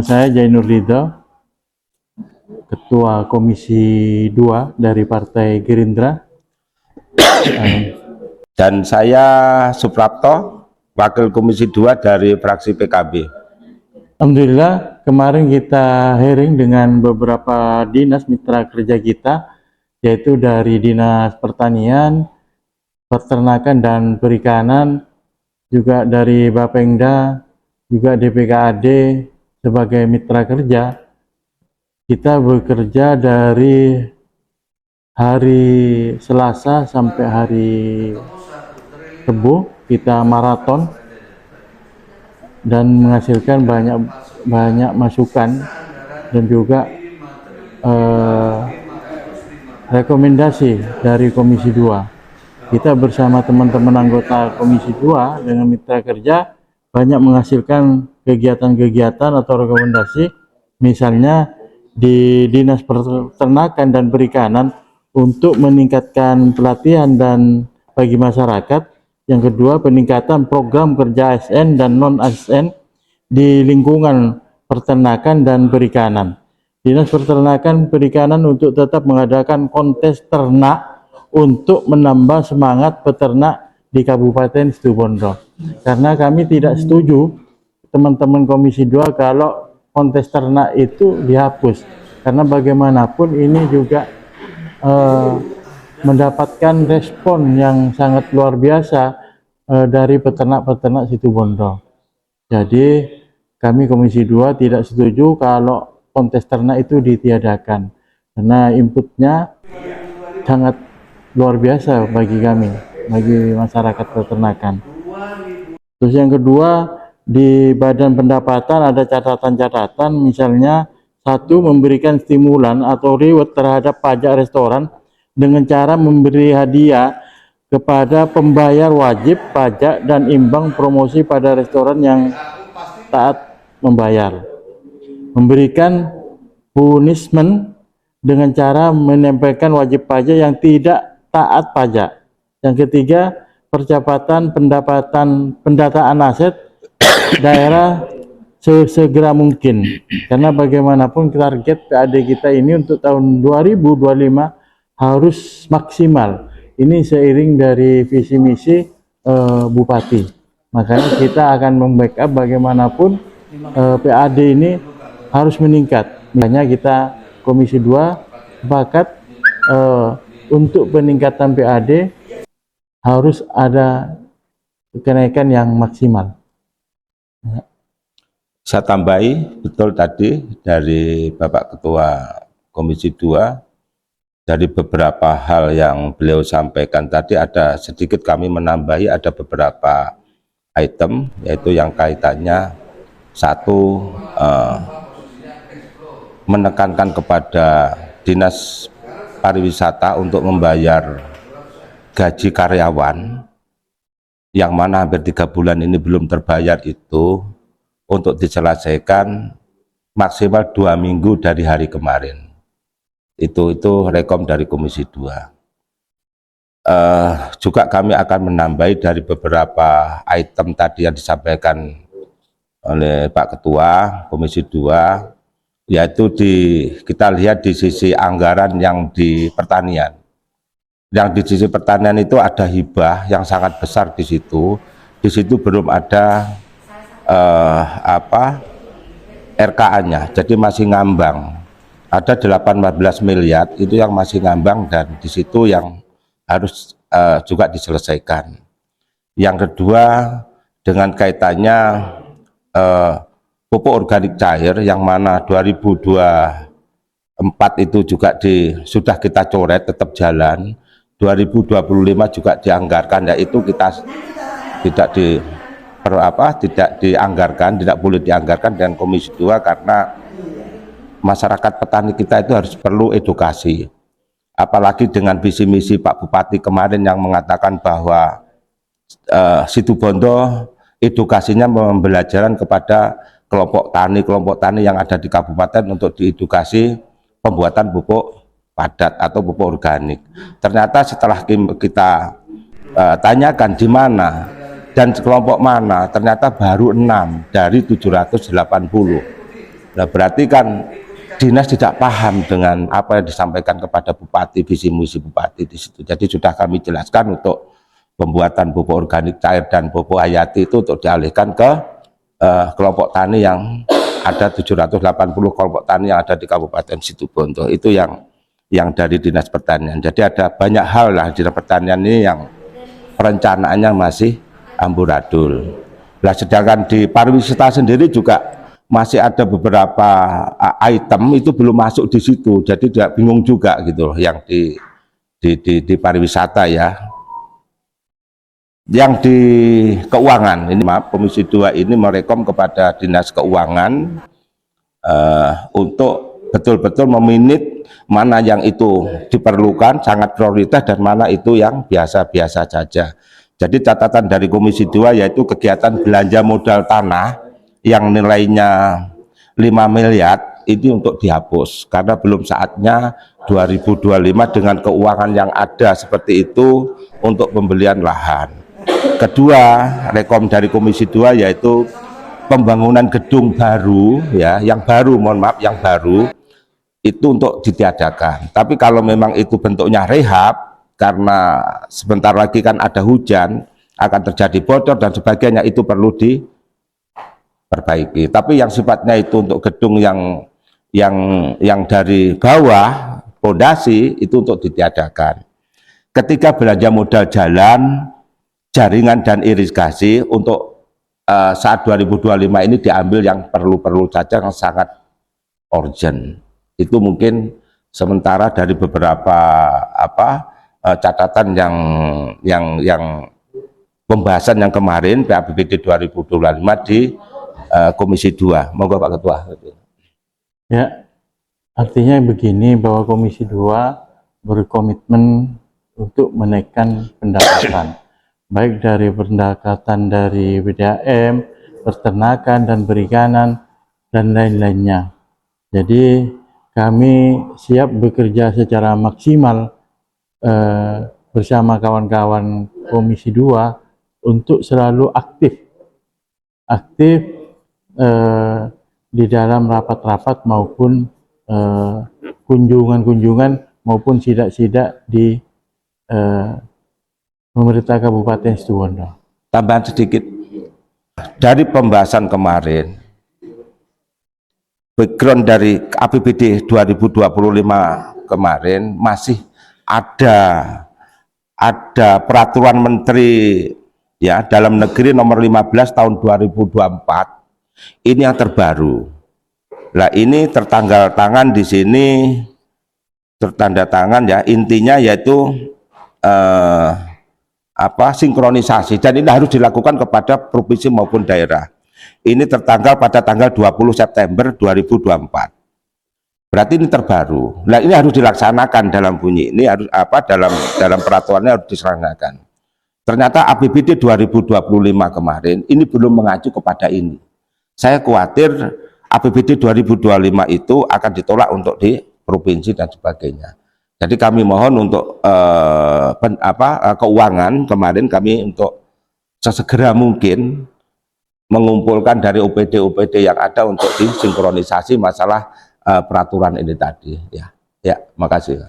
Saya Jainur Ridho, Ketua Komisi 2 dari Partai Gerindra. Dan saya Suprapto, Wakil Komisi 2 dari fraksi PKB. Alhamdulillah, kemarin kita hearing dengan beberapa dinas mitra kerja kita, yaitu dari Dinas Pertanian, Peternakan dan Perikanan, juga dari Bapengda, juga DPKAD sebagai mitra kerja. Kita bekerja dari hari Selasa sampai hari Rabu, kita maraton dan menghasilkan banyak masukan dan juga rekomendasi dari Komisi 2. Kita bersama teman-teman anggota Komisi 2 dengan mitra kerja banyak menghasilkan kegiatan-kegiatan atau rekomendasi, misalnya di Dinas Peternakan dan Perikanan untuk meningkatkan pelatihan dan bagi masyarakat. Yang kedua, peningkatan program kerja ASN dan non-ASN di lingkungan peternakan dan perikanan. Dinas Peternakan Perikanan untuk tetap mengadakan kontes ternak untuk menambah semangat peternak di Kabupaten Situbondo. Karena kami tidak setuju, teman-teman Komisi 2, kalau kontes ternak itu dihapus. Karena bagaimanapun ini juga mendapatkan respon yang sangat luar biasa dari peternak-peternak Situbondo. Jadi kami Komisi 2 tidak setuju kalau kontes ternak itu ditiadakan, karena inputnya sangat luar biasa bagi kami, bagi masyarakat peternakan. Terus yang kedua, di badan pendapatan ada catatan-catatan, misalnya satu, memberikan stimulan atau reward terhadap pajak restoran dengan cara memberi hadiah kepada pembayar wajib pajak dan imbang promosi pada restoran yang taat membayar. Memberikan punishment dengan cara menempelkan wajib pajak yang tidak taat pajak. Yang ketiga, percepatan pendataan aset daerah sesegera mungkin, karena bagaimanapun target PAD kita ini untuk tahun 2025 harus maksimal. Ini seiring dari visi misi Bupati. Makanya kita akan membackup bagaimanapun PAD ini harus meningkat. Makanya kita Komisi 2 sepakat untuk peningkatan PAD harus ada kenaikan yang maksimal. Saya tambahi, betul tadi dari Bapak Ketua Komisi 2, dari beberapa hal yang beliau sampaikan tadi, ada sedikit kami menambahi, ada beberapa item, yaitu yang kaitannya satu, menekankan kepada Dinas Pariwisata untuk membayar gaji karyawan, yang mana hampir 3 bulan ini belum terbayar itu, untuk diselesaikan maksimal 2 minggu dari hari kemarin. Itu rekom dari Komisi 2. Juga kami akan menambahi dari beberapa item tadi yang disampaikan oleh Pak Ketua Komisi 2, yaitu kita lihat di sisi anggaran yang di pertanian. Yang di sisi pertanian itu ada hibah yang sangat besar di situ. Di situ belum ada RKA-nya, jadi masih ngambang. Ada 18 miliar itu yang masih ngambang, dan di situ yang harus juga diselesaikan. Yang kedua, dengan kaitannya pupuk organik cair, yang mana 2024 itu juga sudah kita coret, tetap jalan. 2025 juga dianggarkan, yaitu kita tidak dianggarkan, tidak boleh dianggarkan dengan Komisi 2, karena masyarakat petani kita itu harus perlu edukasi. Apalagi dengan visi misi Pak Bupati kemarin yang mengatakan bahwa Situbondo edukasinya pembelajaran kepada kelompok tani yang ada di kabupaten untuk diedukasi pembuatan pupuk padat atau pupuk organik. Ternyata setelah kita tanyakan di mana dan kelompok mana, ternyata baru 6 dari 780. Nah, berarti kan dinas tidak paham dengan apa yang disampaikan kepada bupati, visi misi bupati di situ. Jadi sudah kami jelaskan untuk pembuatan pupuk organik cair dan pupuk hayati itu untuk dialihkan ke kelompok tani yang ada 780 kelompok tani yang ada di Kabupaten Situbondo. Itu yang dari Dinas Pertanian. Jadi ada banyak hal lah di Dinas Pertanian ini yang perencanaannya masih amburadul. Nah, sedangkan di pariwisata sendiri juga masih ada beberapa item itu belum masuk di situ, jadi dia bingung juga gitu loh yang di pariwisata ya. Yang di keuangan ini, maaf, Komisi 2 ini merekom kepada Dinas Keuangan untuk betul-betul meminit mana yang itu diperlukan sangat prioritas dan mana itu yang biasa-biasa saja. Jadi catatan dari Komisi 2 yaitu kegiatan belanja modal tanah yang nilainya 5 miliar ini untuk dihapus karena belum saatnya 2025 dengan keuangan yang ada seperti itu untuk pembelian lahan. Kedua, rekom dari Komisi 2 yaitu pembangunan gedung baru ya, yang baru, mohon maaf, yang baru itu untuk ditiadakan. Tapi kalau memang itu bentuknya rehab karena sebentar lagi kan ada hujan, akan terjadi bocor dan sebagainya, itu perlu diperbaiki. Tapi yang sifatnya itu untuk gedung yang dari bawah fondasi itu untuk ditiadakan. Ketiga, belanja modal jalan, jaringan dan irigasi untuk saat 2025 ini diambil yang perlu-perlu saja, yang sangat urgent. Itu mungkin sementara dari beberapa catatan yang pembahasan yang kemarin PAPBD 2025 di Komisi 2. Monggo Pak Ketua. Ya, artinya begini, bahwa Komisi 2 berkomitmen untuk menaikkan pendapatan baik dari pendapatan dari BDAM, peternakan dan perikanan dan lain-lainnya. Jadi kami siap bekerja secara maksimal bersama kawan-kawan Komisi 2 untuk selalu aktif di dalam rapat-rapat maupun kunjungan-kunjungan maupun sidak-sidak di pemerintah Kabupaten Situbondo. Tambahan sedikit, dari pembahasan kemarin, background dari APBD 2025 kemarin masih ada peraturan menteri ya dalam negeri nomor 15 tahun 2024 ini yang terbaru. Nah, ini tertanggal tangan di sini, tertanda tangan ya, intinya yaitu sinkronisasi, dan ini harus dilakukan kepada provinsi maupun daerah. Ini tertanggal pada tanggal 20 September 2024. Berarti ini terbaru. Nah, ini harus dilaksanakan dalam bunyi. Ini harus dalam peraturannya harus dilaksanakan. Ternyata APBD 2025 kemarin ini belum mengacu kepada ini. Saya khawatir APBD 2025 itu akan ditolak untuk di provinsi dan sebagainya. Jadi kami mohon untuk keuangan kemarin kami untuk sesegera mungkin mengumpulkan dari OPD yang ada untuk disinkronisasi masalah peraturan ini tadi ya. Ya, makasih.